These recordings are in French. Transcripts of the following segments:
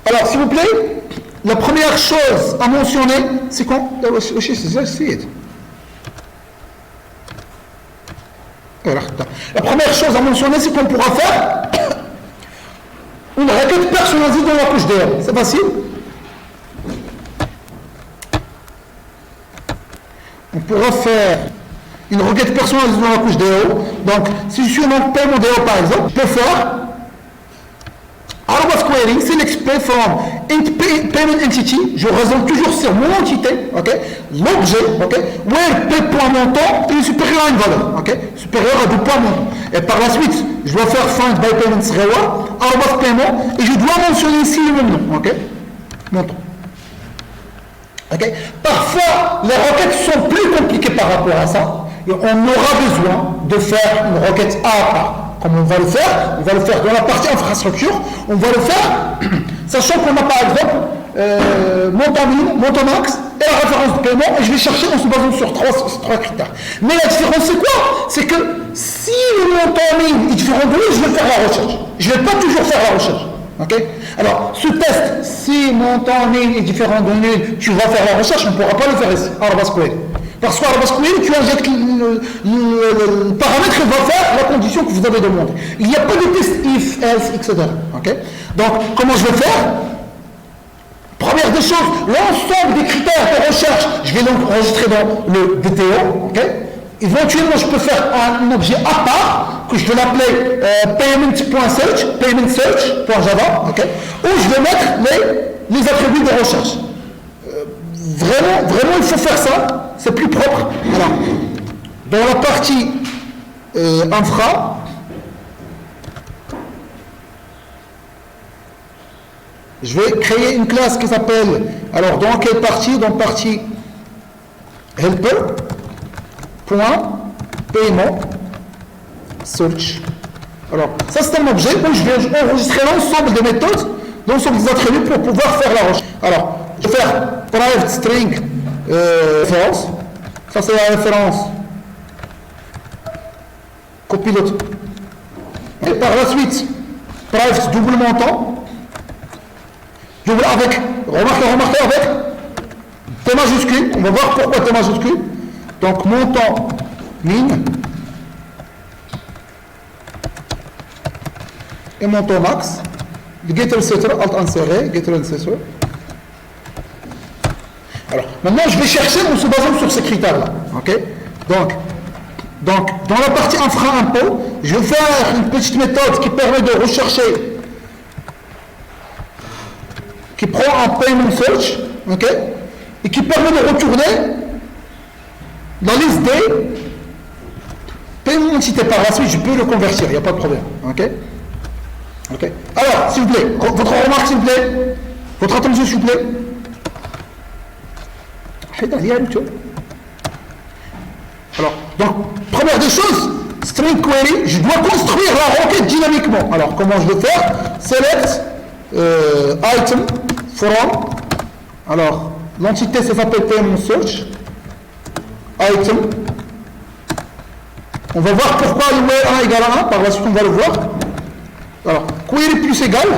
Alors, s'il vous plaît, la première chose à mentionner, c'est quoi? La première chose à mentionner, c'est qu'on pourra faire une requête personnalisée dans la couche DO. C'est facile. On pourra faire une requête personnalisée dans la couche DO. Donc, si je suis en paiement DO par exemple, je peux faire arrobas query, select pay from payment entity, je raisonne toujours sur mon entité, okay, l'objet, okay, where pay.montant est supérieur à une valeur, okay, supérieur à 2.montant. Et par la suite, je dois faire find by payment reward, arrobas paiement, et je dois mentionner ici le même nom, ok, montant. Okay. Parfois, les requêtes sont plus compliquées par rapport à ça, et on aura besoin de faire une requête à part. Comme on va le faire dans la partie infrastructure, on va le faire, sachant qu'on a par exemple montant minimum, montant max et la référence de paiement, et je vais chercher en se basant sur trois critères. Mais la différence c'est quoi? C'est que si le montant minimum est différent de lui, je vais faire la recherche. Je ne vais pas toujours faire la recherche. Okay? Alors, ce test, si montant minimum est différent de nul, tu vas faire la recherche, on ne pourra pas le faire ici, arrobas query. Parce qu'à arrobas query, tu injectes le paramètre qui va faire la condition que vous avez demandé. Il n'y a pas de test if, else, etc. Okay? Donc, comment je vais faire? Première des choses, l'ensemble des critères de recherche, je vais donc enregistrer dans le DTO. Okay? Éventuellement, je peux faire un objet à part, que je vais l'appeler payment.search, paymentsearch.java, okay? Où je vais mettre les attributs de recherche. Vraiment, il faut faire ça, c'est plus propre. Alors, dans la partie infra, je vais créer une classe qui s'appelle, alors dans quelle partie? Dans partie helper, paiement, search. Alors, ça c'est un objet où je vais enregistrer l'ensemble des méthodes, l'ensemble des attributs pour pouvoir faire la recherche. Alors, je vais faire private string référence. Ça c'est la référence copilote. Et par la suite, private double montant. Double avec, remarquez avec T majuscule. On va voir pourquoi T majuscule. Donc montant min et montant max. Getter setter, alt inséré, getter inséré. Alors, maintenant, je vais chercher en se basant sur ces critères-là. Okay? Donc, dans la partie infra-impôt, je vais faire une petite méthode qui permet de rechercher, qui prend un payment search, okay? Et qui permet de retourner la liste des paiements entités. Par la suite, je peux le convertir, il n'y a pas de problème. Okay? Okay? Alors, s'il vous plaît, votre remarque, s'il vous plaît, votre attention, s'il vous plaît. Alors, donc, première des choses, string query, je dois construire la requête dynamiquement. Alors, comment je vais faire? Select item from. Alors, l'entité s'appelle payment search. Item. On va voir pourquoi le where 1 égale à 1. Par la suite, on va le voir. Alors, query plus égal.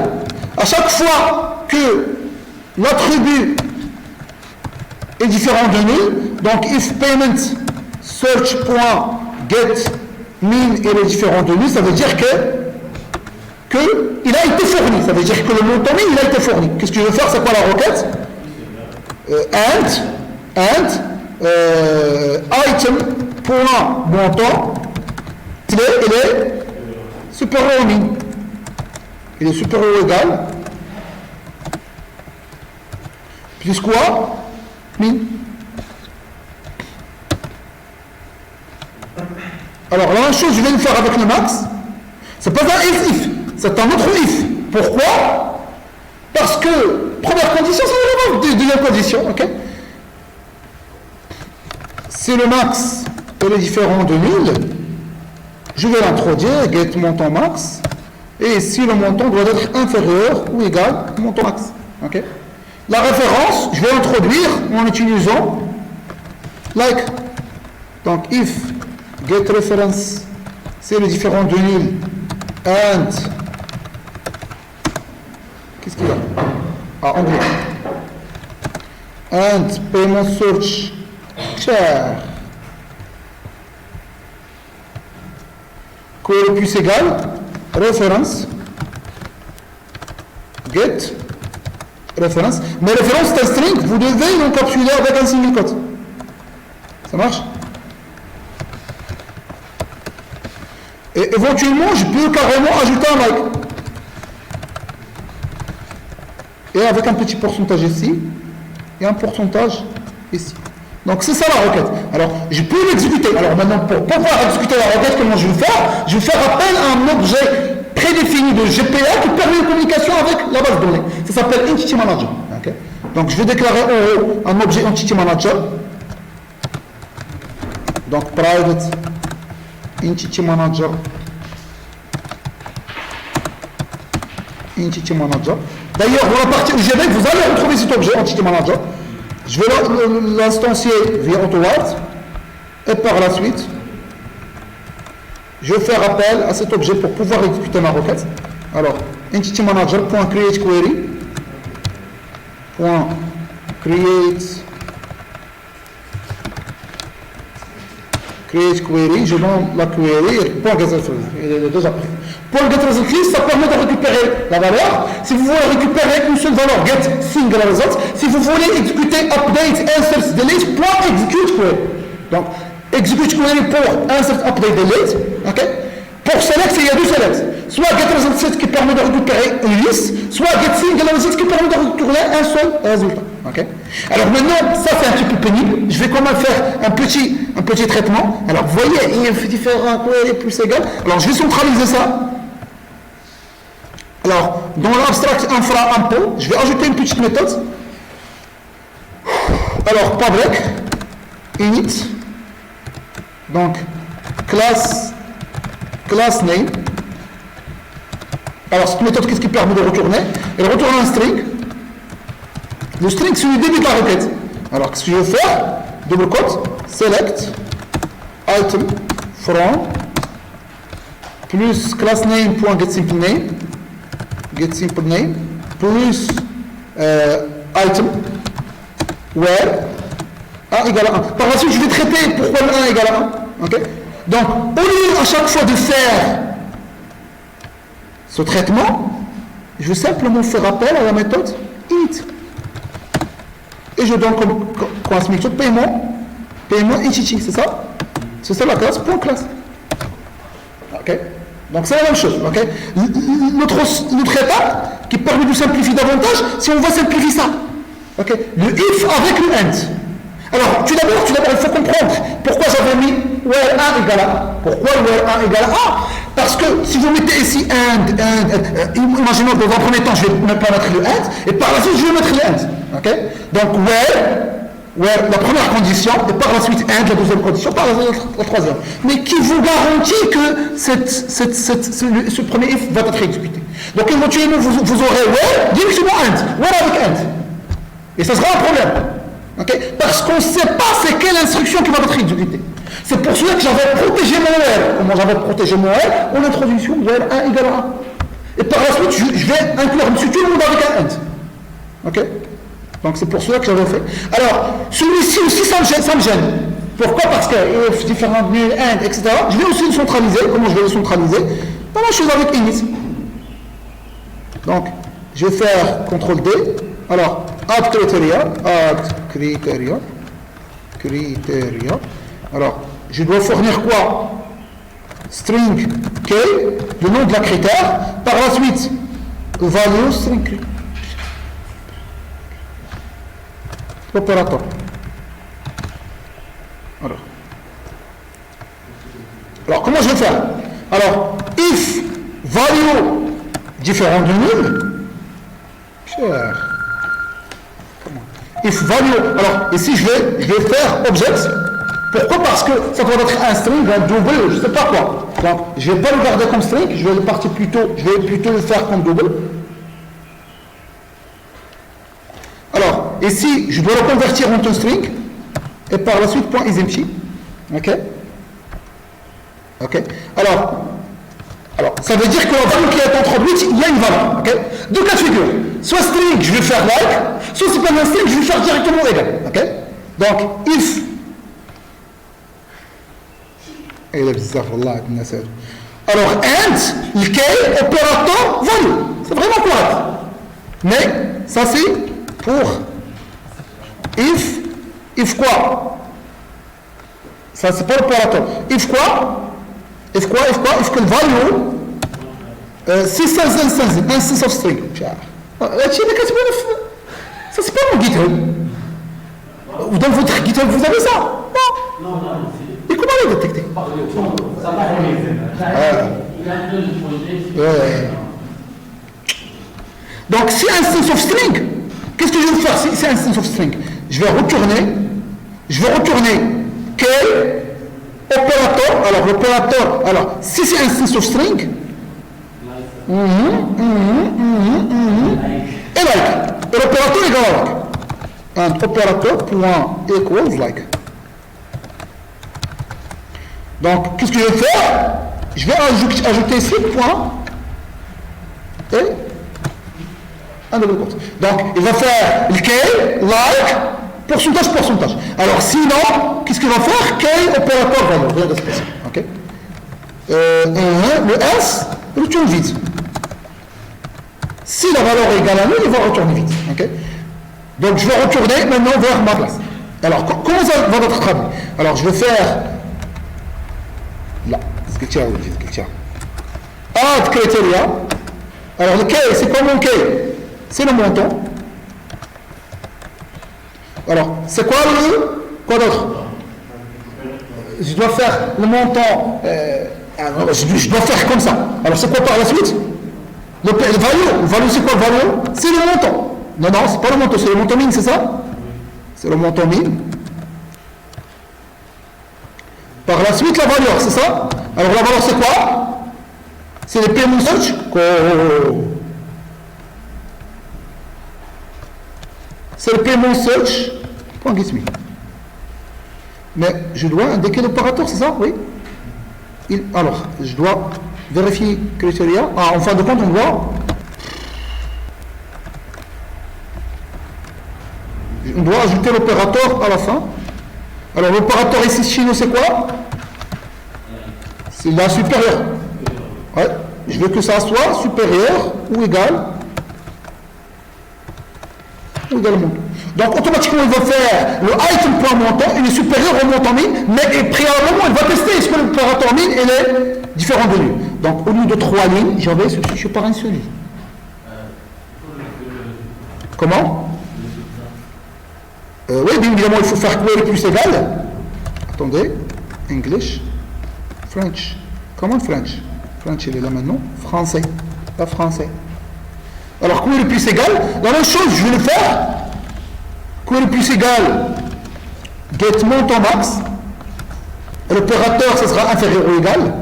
À chaque fois que l'attribut est différent de nul, donc if payment search.get min est différent de nul, ça veut dire que il a été fourni, ça veut dire que le montant min il a été fourni. Qu'est-ce que je vais faire? C'est quoi la requête? item.montant il est supérieur au min, il est supérieur ou égal plus quoi? Min. Alors la même chose je vais le faire avec le max. C'est pas un if, c'est un autre if. Pourquoi? Parce que première condition c'est la deuxième condition, ok? Si le max est différent de 1000, je vais l'introduire, get montant max, et si le montant doit être inférieur ou égal au montant max, ok? La référence, je vais l'introduire en utilisant like. Donc, if get reference, c'est le différent de nil and Qu'est-ce qu'il a? Ah, anglais. And payment search char query plus égal reference get reference. Mais référence c'est un string, vous devez l'encapsuler avec un single quote. Ça marche? Et éventuellement, je peux carrément ajouter un like. Et avec un petit pourcentage ici, et un pourcentage ici. Donc c'est ça la requête. Alors, je peux l'exécuter. Alors maintenant, pour pouvoir exécuter la requête, comment je vais faire? Je vais faire appel à un objet prédéfini de GPA qui permet une communication avec la base de données. Ça s'appelle Entity Manager. Okay? Donc je vais déclarer en haut un objet Entity Manager. Donc private Entity Manager. Entity Manager. D'ailleurs, dans la partie UGB, vous allez retrouver cet objet Entity Manager. Je vais l'instancier via AutoWrite. Et par la suite, je vais faire appel à cet objet pour pouvoir exécuter ma requête. Alors, Entity Manager.createQuery. Create query, je donne la query et point get result. Il est déjà pris. Point get result list, ça permet de récupérer la valeur. Si vous voulez récupérer une seule valeur, get single result. Si vous voulez exécuter update insert delete, point execute query. Donc, execute query pour insert update delete. Okay? Pour select, il y a deux selects. Soit get result set qui permet de récupérer une liste, soit get single result qui permet de retourner un seul résultat. Okay? Alors maintenant, ça c'est un petit peu pénible. Je vais quand même faire un petit traitement. Alors vous voyez, il y a différents query plus égal. Alors je vais centraliser ça. Alors dans l'abstract infra impôt, je vais ajouter une petite méthode. Alors public init. Donc class name. Alors cette méthode, qu'est-ce qui permet de retourner? Elle retourne un string. Le string, c'est le début de la requête. Alors, qu'est-ce que je vais faire? Double quote, select, item, from, plus class name.getSimpleName, getSimpleName, plus item, where, 1 égale à 1. Par la suite, je vais traiter pourquoi le 1 égale à 1. Okay? Donc, au lieu à chaque fois de faire ce traitement, je vais simplement faire appel à la méthode init. Et je donne comme méthode paiement entity, c'est ça? C'est ça la classe, point classe. Ok? Donc c'est la même chose. Ok? Notre étape qui permet de simplifier davantage, si on va simplifier ça. Ok? Le if avec le end. Alors, tout d'abord, il faut comprendre pourquoi j'avais mis where 1 égale à 1. Pourquoi where 1 égale à 1? Parce que si vous mettez ici imaginons que dans un premier temps, je vais ne pas mettre le end, et par la suite, je vais mettre le end. Okay? Donc, where, la première condition, et par la suite, end, la deuxième condition, par la suite, la troisième. Mais qui vous garantit que ce premier if va être exécuté. Donc, éventuellement, vous aurez where, directement end, where avec end. Et ça sera un problème. Okay? Parce qu'on ne sait pas c'est quelle instruction qui va être exécutée. C'est pour cela que j'avais protégé mon where. Comment j'avais protégé mon where? En introduction, where 1 égale à 1. Et par la suite, je vais inclure tout le monde avec un end. Ok? Donc c'est pour cela que j'avais fait. Alors, celui-ci aussi, ça me gêne. Pourquoi? Parce que if, différent, nil, end, etc. Je vais aussi le centraliser. Comment je vais le centraliser? Pas la chose avec init. Donc, je vais faire CTRL D. Alors, add criteria. Alors, je dois fournir quoi? String k, le nom de la critère. Par la suite, value string k. Opérateur. Alors, comment je vais faire? Alors, if value différent de nul, if value, alors ici je vais faire object. Pourquoi? Parce que ça doit être un string, un double, je ne sais pas quoi. Donc, je ne vais pas le garder comme string, je vais plutôt le faire comme double. Alors, ici, je dois le convertir en un string, et par la suite, point isempty. Ok? Ok? Alors, ça veut dire que la valeur qui est introduite, il y a une valeur. Ok? Deux cas de figure. soit string, je vais faire like, soit c'est pas un string, je vais faire directement égal. Ok? Donc, if. Alors, and, le K, opérateur, value. C'est vraiment correct. Mais, ça c'est pour if quoi? Ça c'est pas l'opérateur. If quoi? If que le value, instance of string. Ça c'est pas mon GitHub. Dans votre GitHub, vous avez ça? Non. Et comment le détecter? Donc, si instance of string, qu'est-ce que je vais faire si c'est instance of string? Je vais retourner quel opérateur, alors l'opérateur, alors si c'est instance of string, et like, et l'opérateur égale à like. And opérateur point equals like. Donc, qu'est-ce que je vais faire? Je vais ajouter ici point et un double quote. Donc, il va faire le K, like, pourcentage. Alors, sinon, qu'est-ce qu'il va faire? K, opérateur valeur. Rien de spécial. Ok? Le S, retourne vide. Si la valeur est égale à 1, il va retourner vide. Ok? Donc, je vais retourner maintenant vers ma classe. Alors, comment ça va être traduit? Alors, je vais faire là, add criteria. Alors le K, c'est quoi mon K? C'est le montant. Alors, c'est quoi d'autre? Je dois faire le montant. Je dois faire comme ça. Alors, c'est quoi par la suite? Le value, c'est quoi le value? C'est le montant. Non, c'est pas le montant, c'est le montant min, c'est ça? C'est le montant min. Par la suite, la valeur, c'est ça? Alors, la valeur, c'est quoi? C'est le paiement search. C'est le paiement search. Point get me. Mais je dois indiquer l'opérateur, c'est ça? Oui. Alors, je dois vérifier criteria. En fin de compte, on doit ajouter l'opérateur à la fin. Alors, l'opérateur ici chez nous, c'est quoi? C'est la supérieure. Ouais. Je veux que ça soit supérieur ou égal au montant. Donc, automatiquement, il va faire le item.montant, il est supérieur au montant min, mais préalablement, il va tester est-ce que l'opérateur min est différent de lui. Donc, au lieu de 3 lignes, j'avais substitué par un seul ligne. Comment? Oui, bien évidemment, il faut faire query plus égal. Attendez, English, French. Comment French? French, il est là maintenant. Français, pas français. Alors, query plus égal, la même chose, je vais le faire. Query plus égal, get montant max. L'opérateur, ce sera inférieur ou égal.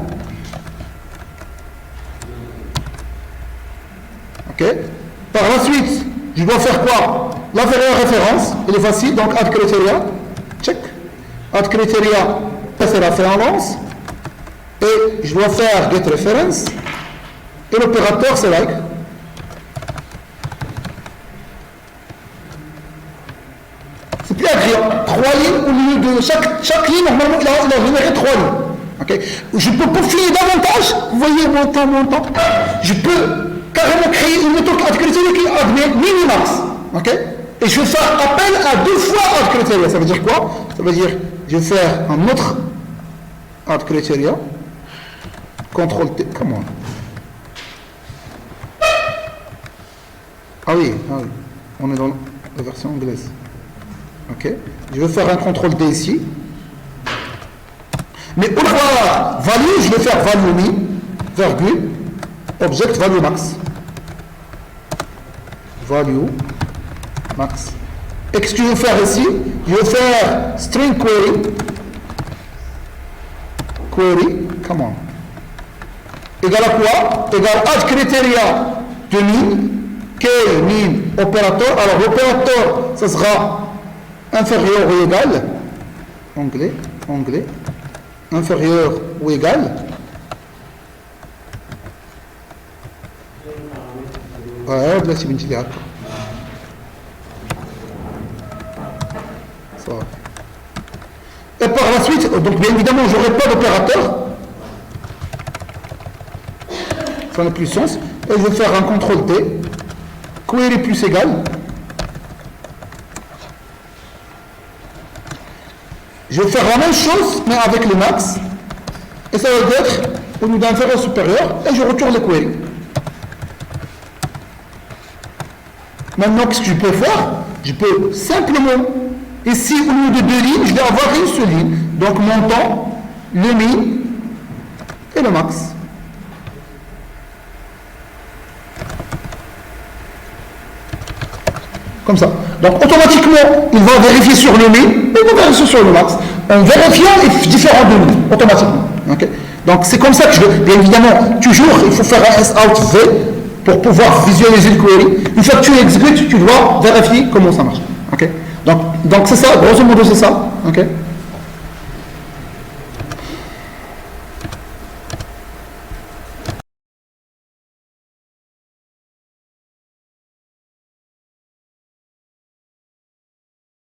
Ok. Par la suite, je dois faire quoi? La valeur référence, il est facile, donc add criteria, check. Add criteria, c'est la référence. Et je dois faire get reference. Et l'opérateur, c'est like. C'est plus agréable. 3 lignes au lieu de chaque ligne, normalement, il a généré 3 lignes. Okay. Je peux peaufiner davantage. Vous voyez, montant. Je peux carrément créer une méthode add criteria qui admet minimax. Ok. Et je vais faire appel à 2 fois add criteria. Ça veut dire quoi? Ça veut dire, je vais faire un autre add criteria. CTRL T. Comment? Ah oui. On est dans la version anglaise. Ok. Je vais faire un CTRL D ici. Mais au lieu de value, je vais faire value min, virgule, object value max. Value max. Et qu'est-ce que je vais faire ici? Je vais faire string query. Comment? Égal à quoi? Égal add criteria de min, k min opérateur. Alors l'opérateur, ça sera inférieur ou égal. Anglais. Inférieur ou égal. Ouais, là, c'est une petite. Ça va. Et par la suite, donc bien évidemment, je n'aurai pas d'opérateur. Ça n'a plus de sens. Et je vais faire un CTRL T. Query plus égal. Je vais faire la même chose, mais avec le max. Et ça va être au lieu d'inférieur supérieur. Et je retourne le query. Maintenant, qu'est-ce que je peux faire? Je peux simplement, ici, au lieu de 2 lignes, je vais avoir une seule ligne. Donc, montant, le min et le max. Comme ça. Donc, automatiquement, il va vérifier sur le min et il va vérifier sur le max. En vérifiant les différents de min, automatiquement. Okay? Donc, c'est comme ça que je veux. Bien évidemment, toujours, il faut faire un S-out V pour pouvoir visualiser le query. Une fois que tu l'exécutes, tu dois vérifier comment ça marche. Okay? Donc c'est ça, grosso modo, c'est ça. Okay?